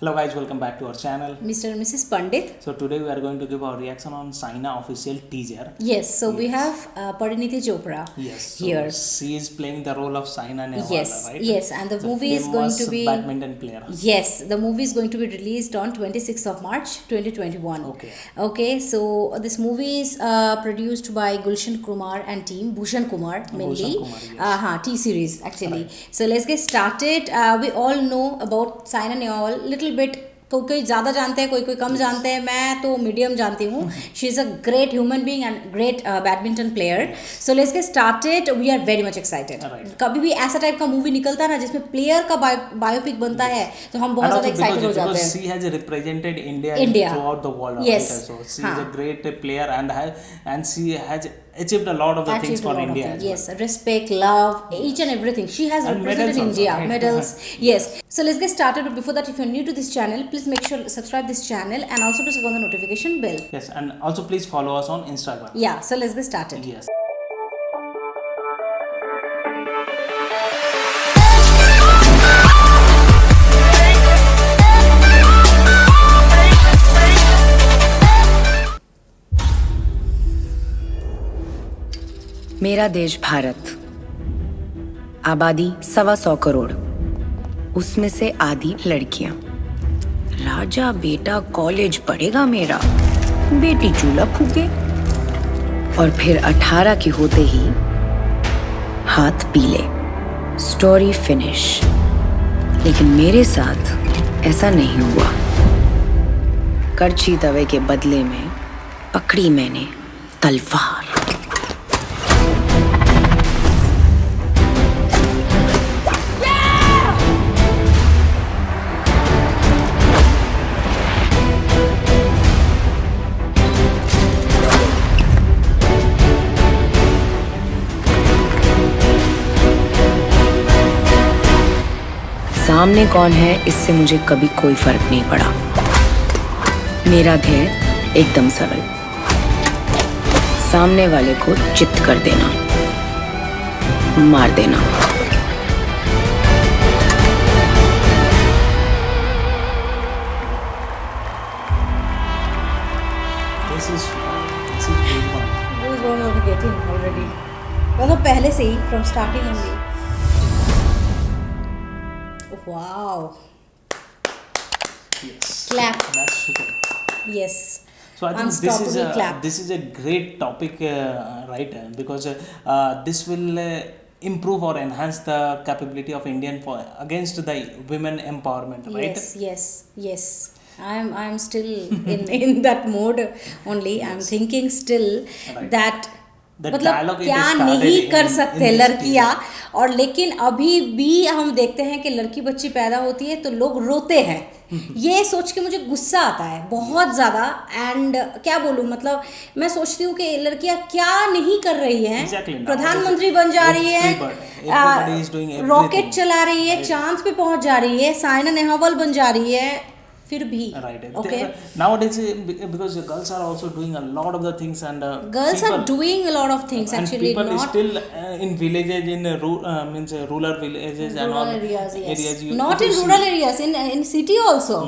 Hello guys, welcome back to our channel. Mr. and Mrs. Pandit. So today we are going to give our reaction on Saina official teaser. Yes, so we have Pariniti Chopra So here. she is playing the role of Saina Nehwala, Yes, right? yes, and the It's a movie is going to famous be badminton player. Yes, the movie is going to be released on 26th of March 2021. Okay, so this movie is produced by Gulshan Kumar and team, Bhushan Kumar mainly. Gulshan Kumar, yes. T series actually. Right. So let's get started. We all know about Saina Nehwal little bit. कोई ज़्यादा जानते हैं, कोई कम जानते हैं. मैं तो medium जानती हूँ. She is a great human being and great badminton player. So let's get started. We are very much excited. कभी भी ऐसा टाइप का मूवी निकलता है ना जिसमें प्लेयर का बायोपिक बनता है तो हम बहुत ज़्यादा एक्साइटेड हो जाते हैं. She has represented India throughout the world. Yes. Right? So she is a great player and she has achieved a lot of the things for India. Yes, respect, love, each and everything. She has and represented India. Right? Medals. Yes. So let's get started. But before that, if you're new to this channel, please make sure to subscribe this channel and also press on the notification bell. Yes, and also please follow us on Instagram. Yeah. So let's get started. Yes. मेरा देश भारत, आबादी 125 करोड़, उसमें से आधी लड़कियां. राजा बेटा college पढ़ेगा मेरा, बेटी चूल्हा फूके. और फिर 18 के होते ही हाथ पीले. Story finish. लेकिन मेरे साथ ऐसा नहीं हुआ. करछी तवे के बदले में पकड़ी मैंने तलवार. सामने कौन है इससे मुझे कभी कोई फर्क नहीं पड़ा. मेरा ध्येय एकदम सरल, सामने वाले को चित कर देना, मार देना. This is good one. Those one are getting already. मतलब पहले से ही from starting only. Wow. Yes. Clap. That's super. Yes. So I think this is a great topic, right? Because this will improve or enhance the capability of Indian against the women empowerment, right? Yes. I'm still in that mode only. I'm thinking still that मतलब क्या नहीं कर सकते लड़कियां. और लेकिन अभी भी हम देखते हैं कि लड़की बच्ची पैदा होती है तो लोग रोते हैं. ये सोच के मुझे गुस्सा आता है बहुत ज़्यादा. एंड क्या बोलूँ, मतलब मैं सोचती हूँ कि लड़कियां क्या नहीं कर रही हैं. प्रधानमंत्री बन जा रही है, रॉकेट चला रही है, चांद पे पहुंच जा रही है, साइना नेहवाल बन जा रही है. फिर भी okay. Nowadays because girls are also doing a lot of the things and girls are doing a lot of things and actually. People not still in villages, in rural villages and all areas, yes. areas not in rural areas, in city also.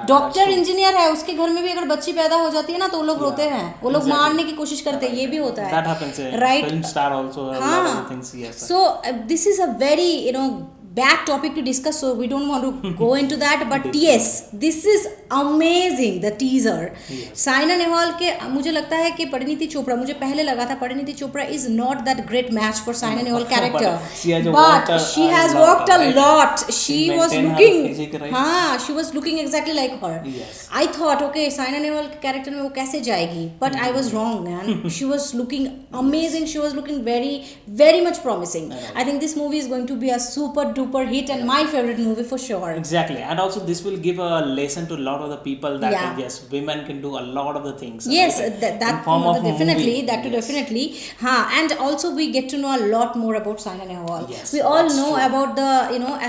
Doctor engineer है, उसके घर में भी अगर बच्ची पैदा हो जाती है ना तो लोग रोते हैं, वो लोग मारने की कोशिश करते हैं. ये भी होता है. that happens, right? Film star also a lot of things. Yes, so this is a very bad topic to discuss, so we don't want to go into that. But yes, this is amazing, the teaser. Saina Nehwal के मुझे लगता है कि परिणीति चोपड़ा, मुझे पहले लगा था Parineeti Chopra is not that great match for Saina Nehwal character, but she has worked a lot. She was looking, हाँ, she was looking exactly like her. I thought okay, Saina Nehwal के character में वो कैसे जाएगी, but I was wrong, man. She was looking amazing. She was looking very much promising. I think this movie is going to be a super duper hit and my favorite movie for sure. Exactly. And also this will give a lesson to a lot of the people that yes, women can do a lot of the things. Yes, right? that form of definitely movie. That too, yes. definitely. And also we get to know a lot more about Saina Nehwal. Yes, we all know true. about the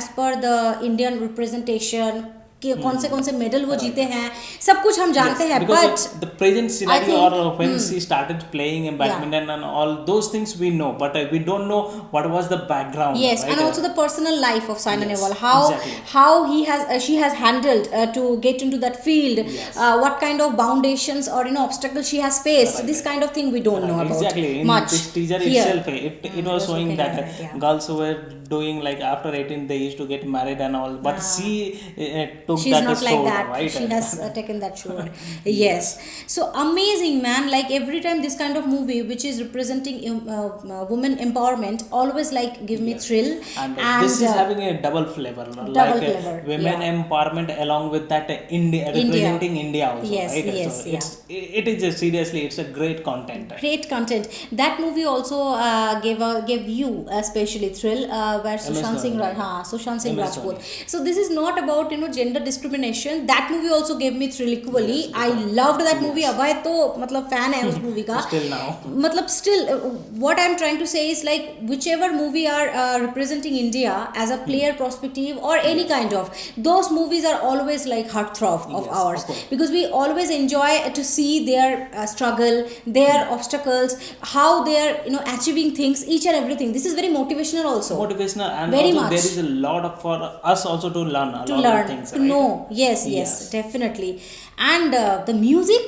as per the Indian representation कि कौन से medal वो जीते हैं, सब कुछ हम जानते हैं, because but the present scenario think, or when she started playing in badminton and all those things we know, but we don't know what was the background. yes, right? and also the personal life of Saina Yes, Nehwal, exactly. how she has handled to get into that field, Yes. what kind of foundations or obstacles she has faced. Right. This kind of thing we don't know about Exactly. In much this teaser here. itself, it was showing looking that at it, yeah. girls were doing like after 18 they used to get married and all, but she took She's that not like sword, that, right? she has taken that sword. Yes, so amazing, man. Like every time this kind of movie which is representing women empowerment always like give me thrill, and this is having a double flavor, double flavor, women yeah. empowerment along with that India representing India also, Yes, right? yes, So it is seriously it's a great content. Great content. That movie also gave you especially thrill, where Sushant Singh Rajput. So this is not about gender discrimination. That movie also gave me thrill equally. I loved that movie. Abhay to matlab fan hai us movie ka. Still now. Matlab still what I'm trying to say is like whichever movie are representing India as a player perspective or any kind of, those movies are always like heartthrob of Yes, ours, of course. because we always enjoy to see their struggle, their obstacles, how they are achieving things, each and everything. This is very motivational also. Motivational, and Very also much. there is a lot of for us also to learn a To lot learn, of things, to right? know. Yes, Yes. definitely. And the music,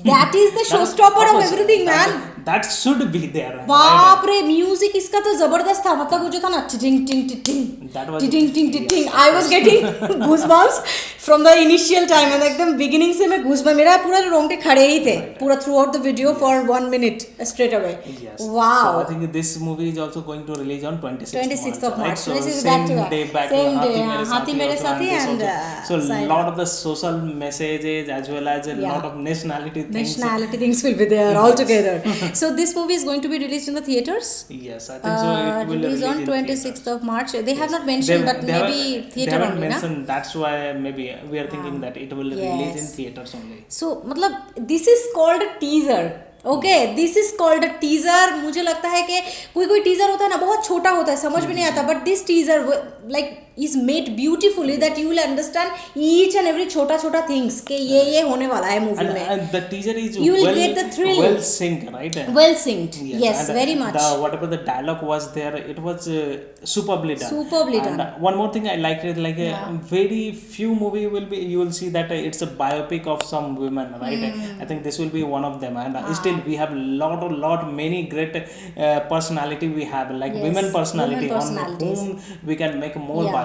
that is the showstopper of course, everything, man. that should be there, बाप रे, music इसका तो जबरदस्त था. मतलब वो जो था ना टिंग टिंग टिंग That was- टिंग टिंग टिंग टिंग, I was getting goosebumps from the initial time, and एकदम बिगिनिंग से मैं गूज़बम्प, मेरा पूरा रोंगटे खड़े ही थे पूरा through out the video for 1 minute straight away. Yes. So I Wow. think this movie is also going to release on 26th of March. Right? So 26th same back to day back same to day, Hathi Hathi Mere also, Saathi this and, also. So Saina. lot of the social messages as well as a Yeah. lot of nationality things. Nationality things will be there all together. So this movie is going to be released in the theaters. Yes, I think so. It will Release on in 26th theaters. of March. They have not mentioned, but They maybe haven't- theater they haven't only, na? mentioned. That's why maybe we are thinking that it will release in Yes. theaters only. So मतलब this is called a teaser. Okay, this is called a teaser. मुझे लगता है कि कोई teaser होता है ना, बहुत छोटा होता है, समझ में नहीं आता, but this teaser like is made beautifully that you will understand each and every छोटा थिंग्स कि ये होने वाला है मूवी में. And the teaser is You will get the thrill. well synced, right? Well synced. Yes, and very much. Whatever the dialogue was there, it was superbly done. Superbly and done. One more thing I liked it, like very few movie will be, you will see that it's a biopic of some women, right? I think this will be one of them, and still we have lot many great personality we have, like Yes, women personality women on personalities. whom we can make more biopics.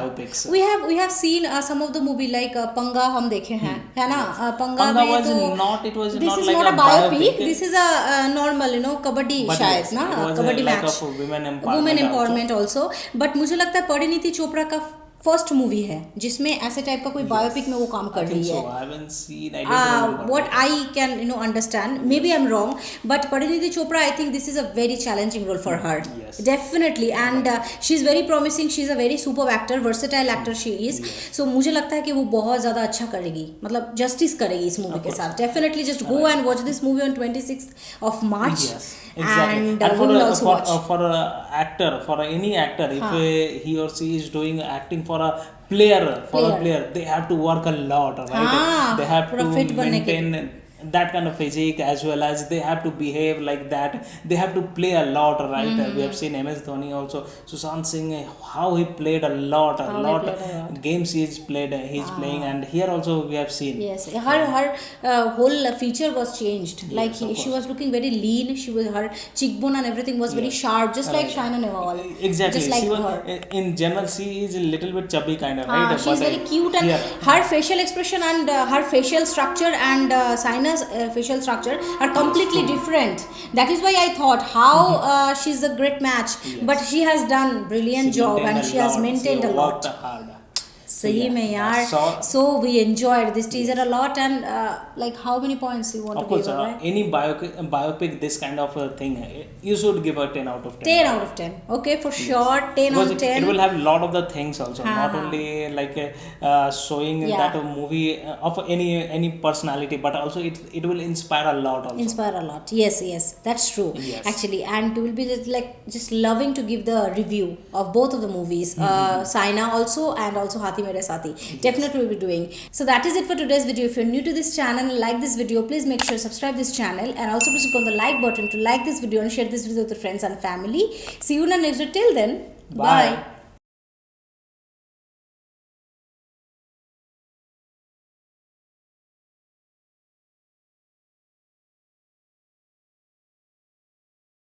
We have seen some of the movie like पंगा हम देखे हैं, है ना? पंगा Panga में was तो not, it was this not is like not a a biopic. biopic. This is a normal kabaddi But शायद yes, ना, it was kabaddi like match, of women empowerment women also. Empowerment also. But मुझे लगता है परिणीति चोपड़ा का first movie है जिसमें ऐसे type का कोई बायोपिक में वो काम कर रही है. I haven't seen. I don't remember. What I can understand, maybe I'm wrong, but Parinidhi Chopra, I think this is a very challenging role for her. Yes. Definitely, and she's very promising. She's a very superb actor, versatile actor she is. So मुझे लगता है कि वो बहुत ज़्यादा अच्छा करेगी, मतलब justice करेगी इस मूवी के साथ. Definitely, just go and watch this movie on 26th of March. Yes, exactly. And And we will also watch. for a actor, for any actor, if he or she is doing acting for a player, they have to work a lot, right? They have पूरा to fit बनने के maintain that kind of physique, as well as they have to behave like that. They have to play a lot, right? We have seen MS Dhoni also, Sushant Singh, how he played a lot games he's playing, and here also we have seen. Yes, her whole feature was changed. Like she was looking very lean. Her cheekbone and everything was very sharp, just like Saina Nehwal. Exactly. Just like she was, her. in general, she is a little bit chubby kind of, right? She's But, very cute, and her facial expression and her facial structure and Saina's facial structure are completely different. That is why I thought how she's a great match. But she has done brilliant job and she has maintained a lot. Worked hard. सही में यार. So we enjoyed this teaser a lot, and like how many points you want Of to course, give away? any biopic, this kind of thing, you should give a 10 out of 10. 10 out of 10. Okay, for sure. 10 Because out of 10. it will have a lot of the things also, not only like showing that a movie of any personality, but also it will inspire a lot also. Inspire a lot. Yes, that's true. Yes. Actually, and we will be just loving to give the review of both of the movies, Saina also and also Hathi Mere मेरे साथी. Definitely we'll be doing. So that is it for today's video. If you're new to this channel and like this video, please make sure to subscribe this channel and also please click on the like button to like this video and share this video with your friends and family. See you in the next video. Till then, bye.